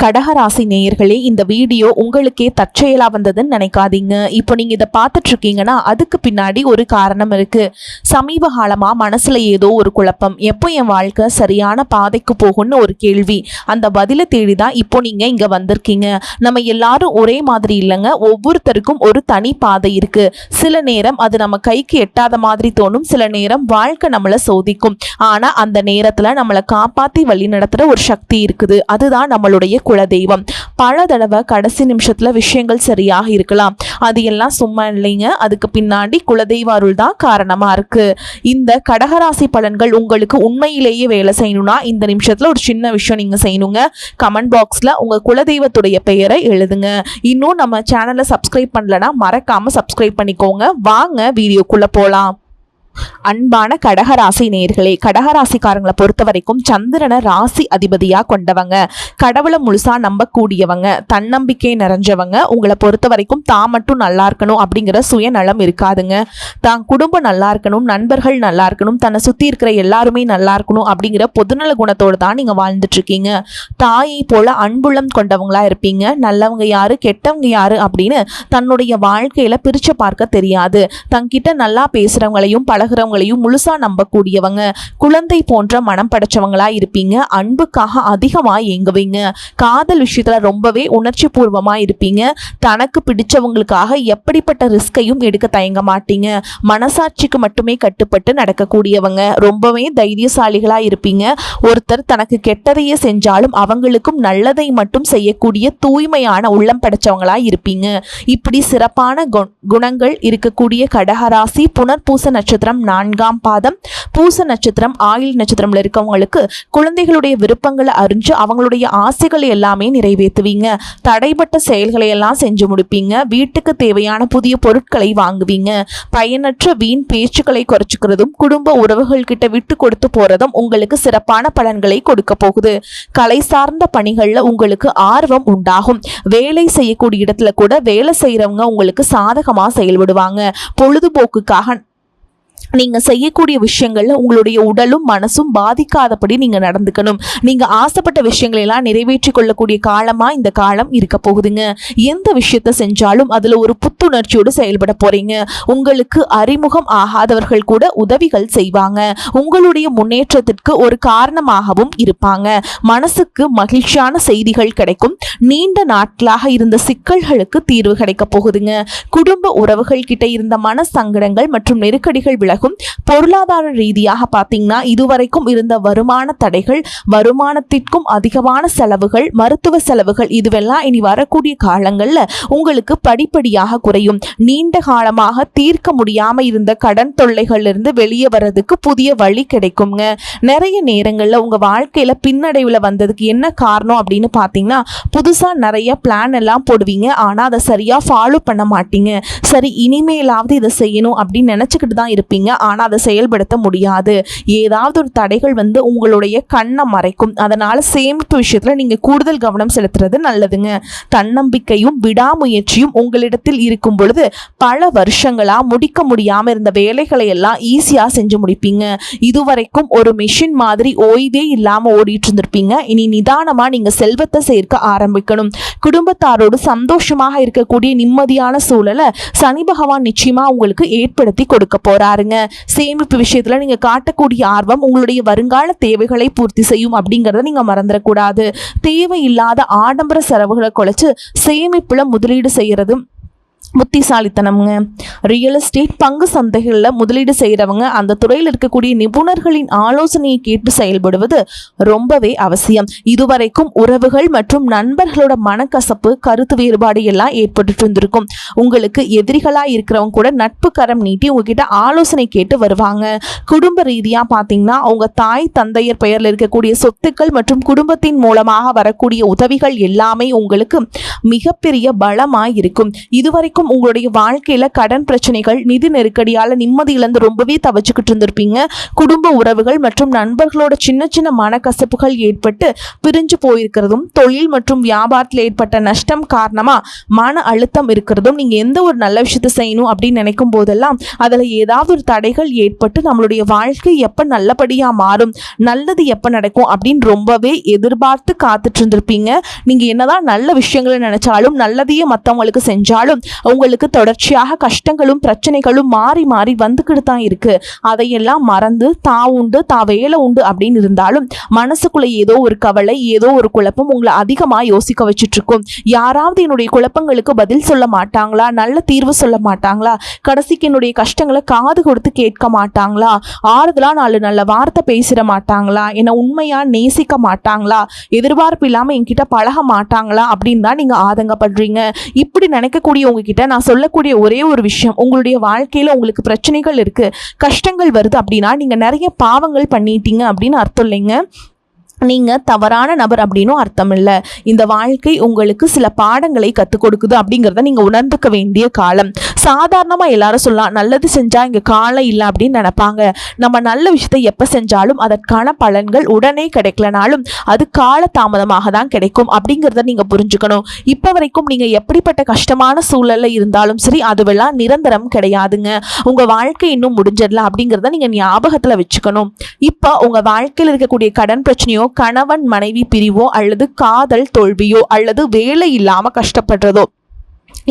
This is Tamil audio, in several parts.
கடகராசி நேயர்களே, இந்த வீடியோ உங்களுக்கே தற்செயலா வந்ததுன்னு நினைக்காதீங்க. இப்போ நீங்க இதை பார்த்துட்டு இருக்கீங்கன்னா அதுக்கு பின்னாடி ஒரு காரணம் இருக்கு. சமீப காலமா மனசுல ஏதோ ஒரு குழப்பம், எப்போ என் வாழ்க்கை சரியான பாதைக்கு போகும்னு ஒரு கேள்வி. அந்த பதிலை தேடிதான் இப்போ நீங்க இங்க வந்திருக்கீங்க. நம்ம எல்லாரும் ஒரே மாதிரி இல்லைங்க. ஒவ்வொருத்தருக்கும் ஒரு தனி பாதை இருக்கு. சில நேரம் அது நம்ம கைக்கு எட்டாத மாதிரி தோணும், சில நேரம் வாழ்க்கை நம்மளை சோதிக்கும். ஆனா அந்த நேரத்துல நம்மளை காப்பாத்தி வழி நடத்துற ஒரு சக்தி இருக்குது. அதுதான் நம்மளுடைய குலதெய்வம். பல தடவை கடைசி நிமிஷத்துல விஷயங்கள் சரியாக இருக்கலாம், அது எல்லாம் சும்மா இல்லைங்க. அதுக்கு பின்னாடி குலதெய்வ அருள் தான் காரணமா இருக்கு. இந்த கடகராசி பலன்கள் உங்களுக்கு உண்மையிலேயே வேலை செய்யணும்னா இந்த நிமிஷத்துல ஒரு சின்ன விஷயம் நீங்க செய்யணுங்க. கமெண்ட் பாக்ஸ்ல உங்க குலதெய்வத்துடைய பெயரை எழுதுங்க. இன்னும் நம்ம சேனலை சப்ஸ்கிரைப் பண்ணலன்னா மறக்காம சப்ஸ்கிரைப் பண்ணிக்கோங்க. வாங்க வீடியோக்குள்ள போலாம். அன்பான கடகராசி நேயர்களே, கடகராசிக்காரங்களை பொறுத்த வரைக்கும் சந்திரனை ராசி அதிபதியா கொண்டவங்க, கடவுளை முழுசா நம்பக்கூடியவங்க, தன்னம்பிக்கை நிறைஞ்சவங்க. உங்களை பொறுத்த வரைக்கும் தான் மட்டும் நல்லா இருக்கணும் அப்படிங்கிற சுயநலம் இருக்காதுங்க. தான் குடும்பம் நல்லா இருக்கணும், நண்பர்கள் நல்லா இருக்கணும், தன்னை சுத்தி இருக்கிற எல்லாருமே நல்லா இருக்கணும் அப்படிங்கிற பொதுநல குணத்தோடு தான் நீங்க வாழ்ந்துட்டு இருக்கீங்க. தாயை போல அன்புள்ளம் கொண்டவங்களா இருப்பீங்க. நல்லவங்க யாரு கெட்டவங்க யாரு அப்படின்னு தன்னுடைய வாழ்க்கையில பிரிச்சு பார்க்க தெரியாது. தங்கிட்ட நல்லா பேசுறவங்களையும் பழகிறவங்களையும் முழுசா நம்பக்கூடியவங்க. குழந்தை போன்ற மனம் படைச்சவங்களா இருப்பீங்க. அன்புக்காக அதிகமா ஏங்குவீங்க. காதல் விஷயத்துல ரொம்பவே உணர்ச்சி பூர்வமா இருப்பீங்க. தனக்கு பிடிச்சவங்களுக்காக எப்படிப்பட்ட ரிஸ்கையும் எடுக்க தயங்க மாட்டீங்க. மனசாட்சிக்கு மட்டுமே கட்டுப்பட்டு நடக்கக்கூடியவங்க. ரொம்பவே தைரியசாலிகளா இருப்பீங்க. ஒருத்தர் தனக்கு கெட்டதையே செஞ்சாலும் அவங்களுக்கும் நல்லதை மட்டும் செய்யக்கூடிய தூய்மையான உள்ளம் படைச்சவங்களா இருப்பீங்க. இப்படி சிறப்பான குணங்கள் இருக்கக்கூடிய கடகராசி புனர்பூச நட்சத்திரம் 4ஆம் பாதம், பூச நட்சத்திரம் ஆயில் நட்சத்திரம்ல இருக்கவங்களுக்கு குழந்தைகளுடைய விருப்பங்களை அறிஞ்சு அவங்களுடைய ஆசைகளை எல்லாமே நிறைவேற்றுவீங்க. தடைப்பட்ட செயல்களை எல்லாம் செஞ்சு முடிப்பீங்க. வீட்டுக்கு தேவையான புதிய பொருட்களை வாங்குவீங்க. பயனற்ற வீண் பேச்சுக்களை குறைச்சிக்கிறதும் குடும்ப உறவுகள் கிட்ட விட்டு கொடுத்து போறதும் உங்களுக்கு சிறப்பான பலன்களை கொடுக்க போகுது. கலை சார்ந்த பணிகள்ல உங்களுக்கு ஆர்வம் உண்டாகும். வேலை செய்யக்கூடிய இடத்துல கூட வேலை செய்யறவங்க உங்களுக்கு சாதகமா செயல்படுவாங்க. பொழுதுபோக்குக்காக நீங்க செய்யக்கூடிய விஷயங்கள்ல உங்களுடைய உடலும் மனசும் பாதிக்காதபடி நீங்க நடந்துக்கணும். நீங்க ஆசைப்பட்ட விஷயங்களை எல்லாம் நிறைவேற்றி கொள்ளக்கூடிய காலமா இந்த காலம் இருக்க போகுதுங்க. எந்த விஷயத்த செஞ்சாலும் அதுல ஒரு புத்துணர்ச்சியோடு செயல்பட போறீங்க. உங்களுக்கு அறிமுகம் ஆகாதவர்கள் கூட உதவிகள் செய்வாங்க. உங்களுடைய முன்னேற்றத்திற்கு ஒரு காரணமாகவும் இருப்பாங்க. மனசுக்கு மகிழ்ச்சியான செய்திகள் கிடைக்கும். நீண்ட நாட்களாக இருந்த சிக்கல்களுக்கு தீர்வு கிடைக்க போகுதுங்க. குடும்ப உறவுகள் கிட்ட இருந்த மன சங்கடங்கள் மற்றும் நெருக்கடிகள் விலகும். பொருளாதார ரீதியாக பார்த்தீங்கன்னா இதுவரைக்கும் இருந்த வருமான தடைகள், வருமானத்திற்கும் அதிகமான செலவுகள், மருத்துவ செலவுகள் இதுவெல்லாம் இனி வரக்கூடிய காலங்கள்ல உங்களுக்கு படிப்படியாக குறையும். நீண்ட காலமாக தீர்க்க முடியாம இருந்த கடன் தொல்லைகள்ல இருந்து வெளியே வர்றதுக்கு புதிய வழி கிடைக்குங்க. நிறைய நேரங்கள்ல உங்க வாழ்க்கையில பின்னடைவுல வந்ததுக்கு என்ன காரணம் அப்படின்னு பார்த்தீங்கன்னா புதுசா நிறைய பிளான் எல்லாம் போடுவீங்க. ஆனா அதை சரியா ஃபாலோ பண்ண மாட்டீங்க. சரி இனிமேலாவது இதை செய்யணும் அப்படின்னு நினைச்சுக்கிட்டு தான் இருப்பீங்க. ஆனா அதை செயல்படுத்த முடியாது. ஏதாவது ஒரு தடைகள் வந்து உங்களுடைய கண்ணை மறைக்கும். அதனால சேமிப்பு விஷயத்துல நீங்க கூடுதல் கவனம் செலுத்துறது நல்லதுங்க. தன்னம்பிக்கையும் விடாமுயற்சியும் உங்களிடத்தில் இருக்கும் பொழுது பல வருஷங்களா முடிக்க முடியாம இருந்த வேலைகளை எல்லாம் ஈஸியா செஞ்சு முடிப்பீங்க. இதுவரைக்கும் ஒரு மெஷின் மாதிரி ஓய்வே இல்லாம ஓடிட்டு இருந்திருப்பீங்க. இனி நிதானமா நீங்க செல்வத்தை சேர்க்க ஆரம்பிக்கணும். குடும்பத்தாரோடு சந்தோஷமாக இருக்கக்கூடிய நிம்மதியான சூழலை சனி பகவான் நிச்சயமா உங்களுக்கு ஏற்படுத்தி கொடுக்க போறாருங்க. சேமிப்பு விஷயத்துல நீங்க காட்டக்கூடிய ஆர்வம் உங்களுடைய வருங்கால தேவைகளை பூர்த்தி செய்யும் அப்படிங்கறத நீங்க மறந்துடக்கூடாது. தேவையில்லாத ஆடம்பர செலவுகளை குறைச்சு சேமிப்புல முதலீடு செய்யறது புத்திசாலித்தனம்ங்க. ரியல் எஸ்டேட் பங்கு சந்தைகளில் முதலீடு செய்கிறவங்க அந்த துறையில் இருக்கக்கூடிய நிபுணர்களின் ஆலோசனையை கேட்டு செயல்படுவது ரொம்பவே அவசியம். இதுவரைக்கும் உறவுகள் மற்றும் நண்பர்களோட மனக்கசப்பு கருத்து வேறுபாடு எல்லாம் ஏற்பட்டு இருந்திருக்கும். உங்களுக்கு எதிரிகளாக இருக்கிறவங்க கூட நட்பு கரம் நீட்டி உங்ககிட்ட ஆலோசனை கேட்டு வருவாங்க. குடும்ப ரீதியாக பார்த்தீங்கன்னா அவங்க தாய் தந்தையர் பெயரில் இருக்கக்கூடிய சொத்துக்கள் மற்றும் குடும்பத்தின் மூலமாக வரக்கூடிய உதவிகள் எல்லாமே உங்களுக்கு மிகப்பெரிய பலமாய் இருக்கும். இதுவரைக்கும் வரைக்கும் உங்களுடைய வாழ்க்கையில கடன் பிரச்சனைகள், நிதி நெருக்கடியால நிம்மதி இழந்து ரொம்பவே தவிச்சுக்கிட்டு இருந்திருப்பீங்க. குடும்ப உறவுகள் மற்றும் நண்பர்களோட சின்ன சின்ன மனக்கசப்புகள் ஏற்பட்டு பிரிஞ்சு போயிருக்கிறதும், தொழில் மற்றும் வியாபாரத்தில் ஏற்பட்ட நஷ்டம் காரணமா மன அழுத்தம் இருக்கிறதும், நீங்க எந்த ஒரு நல்ல விஷயத்தை செய்யணும் அப்படின்னு நினைக்கும் போதெல்லாம் அதுல ஏதாவது ஒரு தடைகள் ஏற்பட்டு நம்மளுடைய வாழ்க்கை எப்ப நல்லபடியா மாறும், நல்லது எப்ப நடக்கும் அப்படின்னு ரொம்பவே எதிர்பார்த்து காத்துட்டு இருந்திருப்பீங்க. நீங்க என்னதான் நல்ல விஷயங்களை நினைச்சாலும், நல்லதையே மற்றவங்களுக்கு செஞ்சாலும் உங்களுக்கு தொடர்ச்சியாக கஷ்டங்களும் பிரச்சனைகளும் மாறி மாறி வந்துக்கிட்டு தான் இருக்கு. அதையெல்லாம் மறந்து உண்டு வேலை உண்டு அப்படின்னு இருந்தாலும் மனசுக்குள்ள ஏதோ ஒரு கவலை, ஏதோ ஒரு குழப்பம் உங்களை அதிகமா யோசிக்க வச்சுட்டு இருக்கும். யாராவது என்னுடைய குழப்பங்களுக்கு பதில் சொல்ல மாட்டாங்களா, நல்ல தீர்வு சொல்ல மாட்டாங்களா, கடைசிக்கு என்னுடைய கஷ்டங்களை காது கொடுத்து கேட்க மாட்டாங்களா, ஆறுதலா 4 நல்ல வார்த்தை பேசிட மாட்டாங்களா, என்னை உண்மையா நேசிக்க மாட்டாங்களா, எதிர்பார்ப்பு இல்லாம என்கிட்ட பழக மாட்டாங்களா அப்படின்னு தான் நீங்க ஆதங்கப்படுறீங்க. இப்படி நினைக்கக்கூடிய உங்ககிட்ட நான் சொல்லக்கூடிய ஒரே ஒரு விஷயம், உங்களுடைய வாழ்க்கையில உங்களுக்கு பிரச்சனைகள் இருக்கு, கஷ்டங்கள் வருது அப்படின்னா நீங்க நிறைய பாவங்கள் பண்ணிட்டீங்க அப்படின்னு அர்த்தம் இல்லைங்க. நீங்க தவறான நபர் அப்படின்னும் அர்த்தம் இல்லை. இந்த வாழ்க்கை உங்களுக்கு சில பாடங்களை கற்றுக் கொடுக்குது அப்படிங்கிறத நீங்க உணர்ந்துக்க வேண்டிய காலம். சாதாரணமா எல்லாரும் சொல்லலாம், நல்லது செஞ்சா இங்க காலம் இல்லை அப்படின்னு நினைப்பாங்க. நம்ம நல்ல விஷயத்தை எப்ப செஞ்சாலும் அதற்கான பலன்கள் உடனே கிடைக்கலனாலும் அது கால தாமதமாக தான் கிடைக்கும் அப்படிங்கிறத நீங்க புரிஞ்சுக்கணும். இப்ப வரைக்கும் நீங்க எப்படிப்பட்ட கஷ்டமான சூழல்ல இருந்தாலும் சரி, அதுவெல்லாம் நிரந்தரம் கிடையாதுங்க. உங்க வாழ்க்கை இன்னும் முடிஞ்சிடல அப்படிங்கிறத நீங்க ஞாபகத்துல வச்சுக்கணும். இப்ப உங்க வாழ்க்கையில் இருக்கக்கூடிய கடன் பிரச்சனையோ, கணவன் மனைவி பிரிவோ, அல்லது காதல் தோல்வியோ, அல்லது வேலை இல்லாம கஷ்டப்படுறதோ,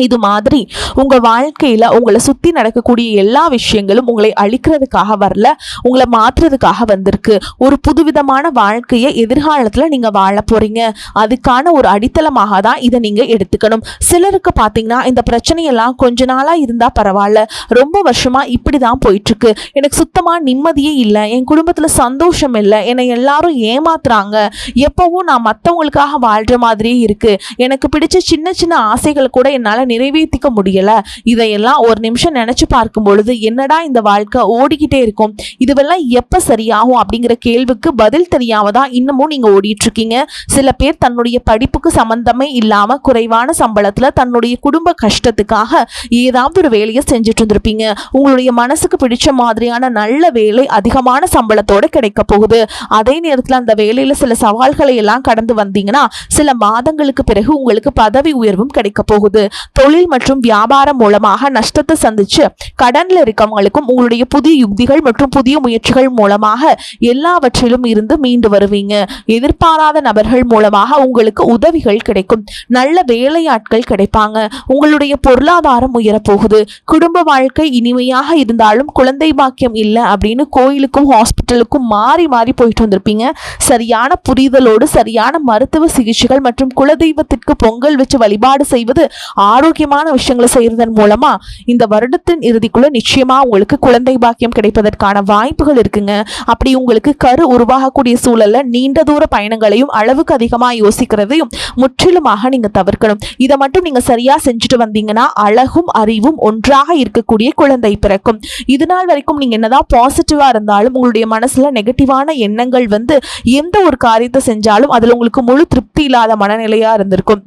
இது மாதிரி உங்க வாழ்க்கையில உங்களை சுத்தி நடக்கக்கூடிய எல்லா விஷயங்களும் உங்களை அழிக்கிறதுக்காக வரல, உங்களை மாற்றுறதுக்காக வந்திருக்கு. ஒரு புதுவிதமான வாழ்க்கையை எதிர்காலத்துல நீங்க வாழ போறீங்க. அதுக்கான ஒரு அடித்தளமாக தான் இதை நீங்க எடுத்துக்கணும். சிலருக்கு பாத்தீங்கன்னா இந்த பிரச்சனையெல்லாம் கொஞ்ச நாளா இருந்தா பரவாயில்ல, ரொம்ப வருஷமா இப்படிதான் போயிட்டு இருக்கு, எனக்கு சுத்தமா நிம்மதியே இல்லை, என் குடும்பத்துல சந்தோஷம் இல்லை, என்னை எல்லாரும் ஏமாத்துறாங்க, எப்பவும் நான் மற்றவங்களுக்காக வாழ்ற மாதிரியே இருக்கு, எனக்கு பிடிச்ச சின்ன சின்ன ஆசைகள் கூட என்னால நிறைவேற்றிக்க முடியல, இதையெல்லாம் ஒரு நிமிஷம் நினைச்சு பார்க்கும் பொழுது என்னடா இந்த வாழ்க்கை ஓடிக்கிட்டே இருக்கும், இதுவெல்லாம் எப்ப சரியாகும் அப்படிங்கிற கேள்விக்கு பதில் தெரியாம தான் இன்னமும் நீங்க ஓடிட்டு இருக்கீங்க. சில பேர் தன்னுடைய படிப்புக்கு சம்பந்தமே இல்லாம குறைவான சம்பளத்துல தன்னுடைய குடும்ப கஷ்டத்துக்காக ஏதாவது ஒரு வேலையை செஞ்சுட்டு இருந்திருப்பீங்க. உங்களுடைய மனசுக்கு பிடிச்ச மாதிரியான நல்ல வேலை அதிகமான சம்பளத்தோட கிடைக்க போகுது. அதே நேரத்துல அந்த வேலையில சில சவால்களை எல்லாம் கடந்து வந்தீங்கன்னா சில மாதங்களுக்கு பிறகு உங்களுக்கு பதவி உயர்வும் கிடைக்க போகுது. தொழில் மற்றும் வியாபாரம் மூலமாக நஷ்டத்தை சந்திச்சு கடன்ல இருக்கவங்களுக்கும் உங்களுடைய புதிய யுக்திகள் மற்றும் புதிய முயற்சிகள் மூலமாக எல்லாவற்றிலும் இருந்து மீண்டு வருவீங்க. எதிர்பாராத நபர்கள் மூலமாக உங்களுக்கு உதவிகள் கிடைக்கும். நல்ல வேலையாட்கள் கிடைப்பாங்க. உங்களுடைய பொருளாதாரம் உயரப்போகுது. குடும்ப வாழ்க்கை இனிமையாக இருந்தாலும் குழந்தை பாக்கியம் இல்லை அப்படின்னு கோயிலுக்கும் ஹாஸ்பிட்டலுக்கும் மாறி மாறி போயிட்டு வந்திருப்பீங்க. சரியான புரிதலோடு சரியான மருத்துவ சிகிச்சைகள் மற்றும் குலதெய்வத்திற்கு பொங்கல் வச்சு வழிபாடு செய்வது, ஆரோக்கியமான விஷயங்களை செய்யறதன் மூலமா இந்த வருடத்தின் இறுதிக்குள்ள நிச்சயமா உங்களுக்கு குழந்தை பாக்கியம் கிடைப்பதற்கான வாய்ப்புகள் இருக்குங்க. அப்படி உங்களுக்கு கரு உருவாகக்கூடிய சூழல்ல நீண்ட தூர பயணங்களையும் அளவுக்கு அதிகமா யோசிக்கிறதையும் முற்றிலுமாக நீங்க தவிர்க்கணும். இதை மட்டும் நீங்க சரியா செஞ்சுட்டு வந்தீங்கன்னா அழகும் அறிவும் ஒன்றாக இருக்கக்கூடிய குழந்தை பிறக்கும். இது நாள் வரைக்கும் நீங்க என்னதான் பாசிட்டிவா இருந்தாலும் உங்களுடைய மனசுல நெகட்டிவான எண்ணங்கள் வந்து எந்த ஒரு காரியத்தை செஞ்சாலும் அதுல உங்களுக்கு முழு திருப்தி இல்லாத மனநிலையா இருந்திருக்கும்.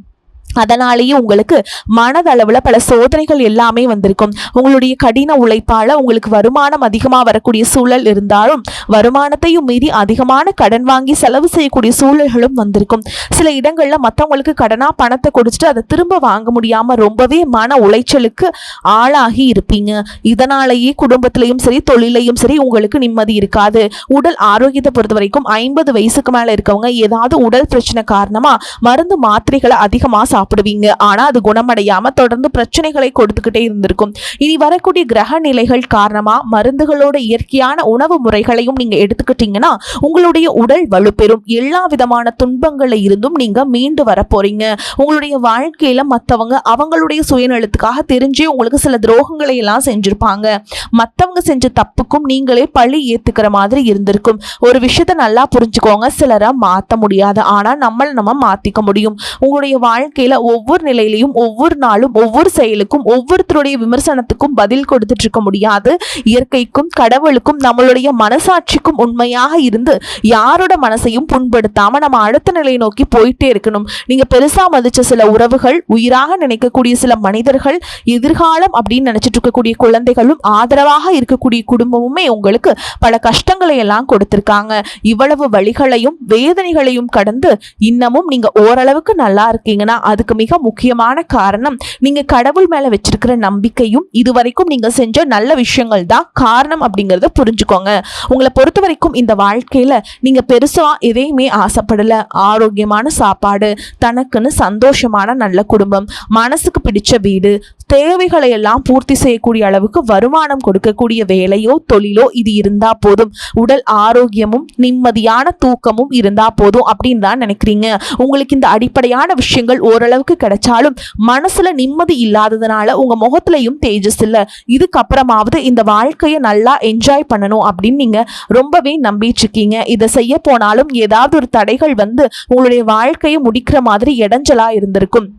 அதனாலேயே உங்களுக்கு மனதளவுல பல சோதனைகள் எல்லாமே வந்திருக்கும். உங்களுடைய கடின உழைப்பால உங்களுக்கு வருமானம் அதிகமா வரக்கூடிய சூழல் இருந்தாலும் வருமானத்தையும் மீறி அதிகமான கடன் வாங்கி செலவு செய்யக்கூடிய சூழல்களும் வந்திருக்கும். சில இடங்கள்ல மற்றவங்களுக்கு கடனா பணத்தை கொடுத்துட்டு அதை திரும்ப வாங்க முடியாம ரொம்பவே மன உளைச்சலுக்கு ஆளாகி இருப்பீங்க. இதனாலேயே குடும்பத்திலையும் சரி தொழிலையும் சரி உங்களுக்கு நிம்மதி இருக்காது. உடல் ஆரோக்கியத்தை பொறுத்த வரைக்கும் 50 வயசுக்கு மேல இருக்கவங்க ஏதாவது உடல் பிரச்சனை காரணமா மருந்து மாத்திரைகளை அதிகமா சாப்பிடுவீங்க. ஆனா அது குணமடையாம தொடர்ந்து பிரச்சனைகளை கொடுத்துக்கிட்டே இருந்திருக்கும். இனி வரக்கூடிய கிரக நிலைகள் காரணமா மருந்துகளோட இயற்கையான உணவு முறைகளையும் நீங்க எடுத்துக்கிட்டீங்கன்னா உங்களுடைய உடல் வலுப்பெறும். எல்லா விதமான துன்பங்கள்ல இருந்தும் நீங்க மீண்டு வர போறீங்க. உங்களுடைய வாழ்க்கையில மத்தவங்க அவங்களுடைய சுயநலத்துக்காக தெரிஞ்சே உங்களுக்கு சில துரோகங்களை எல்லாம் செஞ்சிருப்பாங்க. மத்தவங்க செஞ்ச தப்புக்கும் நீங்களே பழி ஏத்துக்கிற மாதிரி இருந்திருக்கும். ஒரு விஷயத்த நல்லா புரிஞ்சுக்கோங்க, சிலரை மாத்த முடியாது, ஆனா நம்ம மாத்திக்க முடியும். உங்களுடைய வாழ்க்கையில வாழ்க்கையில ஒவ்வொரு நிலையிலையும் ஒவ்வொரு நாளும் ஒவ்வொரு செயலுக்கும் ஒவ்வொருத்தருடைய விமர்சனத்துக்கும் பதில் கொடுத்துட்டு இருக்க முடியாது. இயற்கைக்கும் கடவுளுக்கும் நம்மளுடைய மனசாட்சிக்கும் உண்மையாக இருந்து யாரோட மனசையும் புண்படுத்தாம நம்ம அடுத்த நிலையை நோக்கி போயிட்டே இருக்கணும். நீங்க பெருசா மதிச்ச சில உறவுகள், உயிராக நினைக்கக்கூடிய சில மனிதர்கள், எதிர்காலம் அப்படின்னு நினைச்சிட்டு இருக்கக்கூடிய குழந்தைகளும், ஆதரவாக இருக்கக்கூடிய குடும்பமுமே உங்களுக்கு பல கஷ்டங்களை எல்லாம் கொடுத்திருக்காங்க. இவ்வளவு வழிகளையும் வேதனைகளையும் கடந்து இன்னமும் நீங்க ஓரளவுக்கு நல்லா இருக்கீங்கன்னா அதுக்கு மிக முக்கியமான காரணம் நீங்க கடவுள் மேல வச்சிருக்கிற நம்பிக்கையும் இதுவரைக்கும் நீங்க செஞ்ச நல்ல விஷயங்கள் தான் காரணம் அப்படிங்கறத புரிஞ்சுக்கோங்க. உங்களை பொறுத்த வரைக்கும் இந்த வாழ்க்கையில நீங்க பெருசா எதையுமே ஆசைப்படல. ஆரோக்கியமான சாப்பாடு, தனக்குன்னு சந்தோஷமான நல்ல குடும்பம், மனசுக்கு பிடிச்ச வீடு, தேவைகளை எல்லாம் பூர்த்தி செய்யக்கூடிய அளவுக்கு வருமானம் கொடுக்கக்கூடிய வேலையோ தொழிலோ இது இருந்தா போதும். உடல் ஆரோக்கியமும் நிம்மதியான தூக்கமும் இருந்தா போதும் அப்படின்னு தான் நினைக்கிறீங்க. உங்களுக்கு இந்த அடிப்படையான விஷயங்கள் ஓரளவுக்கு கிடைச்சாலும் மனசுல நிம்மதி இல்லாததுனால உங்க முகத்திலையும் தேஜஸ் இல்ல. இதுக்கப்புறமாவது இந்த வாழ்க்கையை நல்லா என்ஜாய் பண்ணணும் அப்படின்னு நீங்க ரொம்பவே நம்பிட்டு இருக்கீங்க. இதை செய்ய போனாலும் ஏதாவது ஒரு தடைகள் வந்து உங்களுடைய வாழ்க்கையை முடிக்கிற மாதிரி இடைஞ்சலா இருந்திருக்கும்.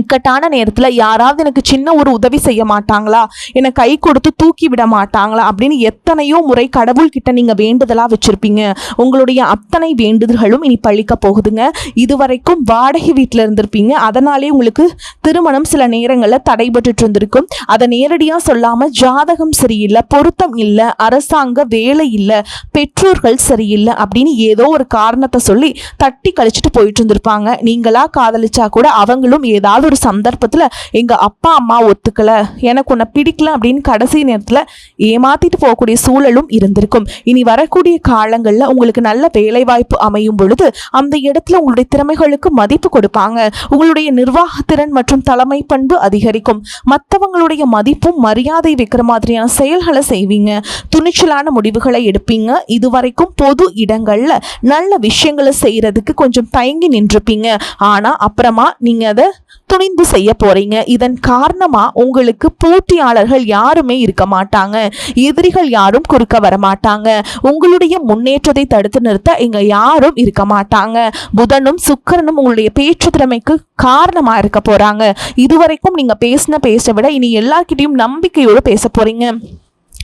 இக்கட்டான நேரத்துல யாராவது எனக்கு சின்ன ஒரு உதவி செய்ய மாட்டாங்களா, என்னை கை கொடுத்து தூக்கி விட மாட்டாங்களா அப்படின்னு எத்தனையோ முறை கடவுள் கிட்ட நீங்க வேண்டுதலா வச்சிருப்பீங்க. உங்களுடைய அத்தனை வேண்டுதல்களும் இனி பழிக்க போகுதுங்க. இதுவரைக்கும் வாடகை வீட்டுல இருந்திருப்பீங்க. அதனாலே உங்களுக்கு திருமணம் சில நேரங்கள்ல தடைபட்டு இருந்திருக்கும். அதை நேரடியா சொல்லாம ஜாதகம் சரியில்லை, பொருத்தம் இல்லை, அரசாங்க வேலை இல்லை, பெற்றோர்கள் சரியில்லை அப்படின்னு ஏதோ ஒரு காரணத்தை சொல்லி தட்டி கழிச்சிட்டு போயிட்டு இருந்திருப்பாங்க. நீங்களா காதலிச்சா கூட அவங்களும் ஏதாவது ஒரு சந்தர்ப்பத்துல எங்க அப்பா அம்மா ஒத்துக்கல, எனக்கு உன்னை பிடிக்கல அப்படின்னு கடைசி நேரத்துல ஏமாத்திட்டு போகக்கூடிய சூழலும் இருந்திருக்கும். இனி வரக்கூடிய காலங்கள்ல உங்களுக்கு நல்ல வேலை வாய்ப்பு அமையும் பொழுது அந்த இடத்துல உங்களுடைய திறமைகளுக்கு மதிப்பு கொடுப்பாங்க. உங்களுடைய நிர்வாகத்திறன் மற்றும் தலைமை பண்பு அதிகரிக்கும். மற்றவங்களுடைய மதிப்பும் மரியாதை வைக்கிற மாதிரியான செயல்களை செய்வீங்க. துணிச்சலான முடிவுகளை எடுப்பீங்க. இதுவரைக்கும் பொது இடங்கள்ல நல்ல விஷயங்களை செய்யறதுக்கு கொஞ்சம் தயங்கி நின்றுப்பீங்க. ஆனா அப்புறமா நீங்க அதை துணிந்து செய்ய போறீங்க. இதன் காரணமா உங்களுக்கு போட்டியாளர்கள் யாருமே இருக்க மாட்டாங்க. எதிரிகள் யாரும் குறுக்க வர மாட்டாங்க. உங்களுடைய முன்னேற்றத்தை தடுத்து நிறுத்த இங்க யாரும் இருக்க மாட்டாங்க. புதனும் சுக்கிரனும் உங்களுடைய பேச்சு திறமைக்கு காரணமா இருக்க போறாங்க. இதுவரைக்கும் நீங்க பேச விட இனி எல்லார்கிட்டையும் நம்பிக்கையோடு பேச போறீங்க.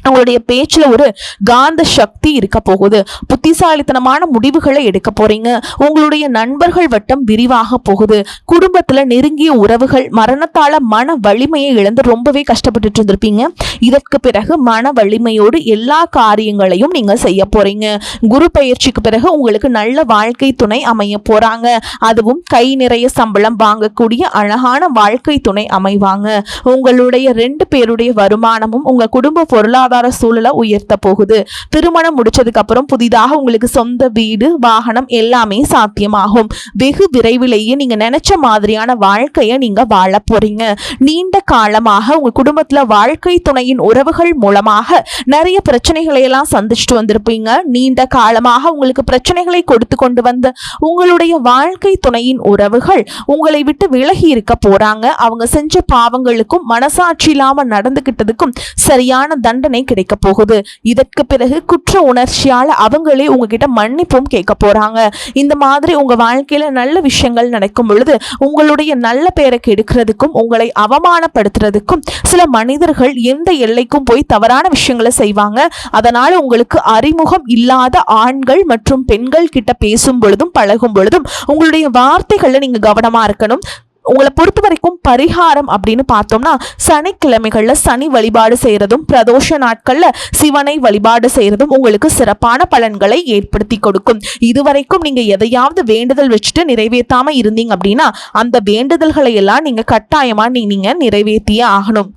உங்களுடைய பேச்சுல ஒரு காந்த சக்தி இருக்க போகுது. புத்திசாலித்தனமான முடிவுகளை எடுக்க போறீங்க. உங்களுடைய நண்பர்கள் வட்டம் விரிவாக போகுது. குடும்பத்துல நெருங்கிய உறவுகள் மரணத்தால மன வலிமையை இழந்து ரொம்பவே கஷ்டப்பட்டு இருந்திருப்பீங்க. இதற்கு பிறகு மன வலிமையோடு எல்லா காரியங்களையும் நீங்க செய்ய போறீங்க. குரு பயிற்சிக்கு பிறகு உங்களுக்கு நல்ல வாழ்க்கை துணை அமைய போறாங்க. அதுவும் கை நிறைய சம்பளம் வாங்கக்கூடிய அழகான வாழ்க்கை துணை அமைவாங்க. உங்களுடைய 2 பேருடைய வருமானமும் உங்க குடும்ப பொருளாதார சூழலை உயர்த்த போகுது. திருமணம் முடிச்சதுக்கு அப்புறம் புதிதாக உங்களுக்கு சொந்த வீடு, வாகனம் எல்லாமே சாத்தியமாகும். வெகு விரைவிலேயே நீங்க நினைச்ச மாதிரியான வாழ்க்கையை நீங்க வாழ போறீங்க. நீண்ட காலமாக உங்க குடும்பத்துல வாழ்க்கை துணையின் உறவுகள் மூலமாக நிறைய பிரச்சனைகளை எல்லாம் சந்திச்சுட்டு வந்திருப்பீங்க. நீண்ட காலமாக உங்களுக்கு பிரச்சனைகளை கொடுத்து கொண்டு வந்த உங்களுடைய வாழ்க்கை துணையின் உறவுகள் உங்களை விட்டு விலகி இருக்க போறாங்க. அவங்க செஞ்ச பாவங்களுக்கும் மனசாட்சி இல்லாம நடந்துகிட்டதுக்கும் சரியான தண்டனை கிடைக்க போகுது. இதற்கு பிறகு குற்ற உணர்ச்சியால அவங்களே உங்ககிட்ட மன்னிப்பும் கேட்க போறாங்க. இந்த மாதிரி உங்க வாழ்க்கையில நல்ல விஷயங்கள் நடக்கும் பொழுது உங்களுடைய நல்ல பேரை கெடுக்கிறதுக்கும் உங்களை அவமானப்படுத்துறதுக்கும் சில மனிதர்கள் எந்த எல்லைக்கும் போய் தவறான விஷயங்களை செய்வாங்க. அதனால உங்களுக்கு அறிமுகம் இல்லாத ஆண்கள் மற்றும் பெண்கள் கிட்ட பேசும் பொழுதும் பழகும் பொழுதும் உங்களுடைய வார்த்தைகள்ல நீங்க கவனமா இருக்கணும். உங்களை பொறுத்த வரைக்கும் பரிகாரம் அப்படின்னு பார்த்தோம்னா சனிக்கிழமைகள்ல சனி வழிபாடு செய்யறதும் பிரதோஷ நாட்கள்ல சிவனை வழிபாடு செய்யறதும் உங்களுக்கு சிறப்பான பலன்களை ஏற்படுத்தி கொடுக்கும். இதுவரைக்கும் நீங்க எதையாவது வேண்டுதல் வச்சுட்டு நிறைவேற்றாம இருந்தீங்க அப்படின்னா அந்த வேண்டுதல்களை எல்லாம் நீங்க கட்டாயமா நீங்க நிறைவேற்றியே ஆகணும்.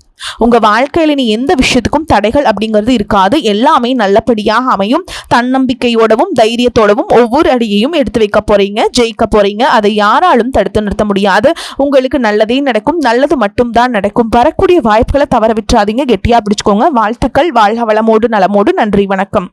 உங்க வாழ்க்கையில நீ எந்த விஷயத்துக்கும் தடைகள் அப்படிங்கிறது இருக்காது. எல்லாமே நல்லபடியாக அமையும். தன்னம்பிக்கையோடவும் தைரியத்தோடவும் ஒவ்வொரு அடியையும் எடுத்து வைக்க போறீங்க. ஜெயிக்க போறீங்க. அதை யாராலும் தடுத்து நிறுத்த முடியாது. உங்களுக்கு நல்லதே நடக்கும். நல்லது மட்டும் தான் நடக்கும். வரக்கூடிய வாய்ப்புகளை தவற விட்டுறாதீங்க. கெட்டியா பிடிச்சுக்கோங்க. வாழ்த்துக்கள். வாழ்க வளமோடு நலமோடு. நன்றி. வணக்கம்.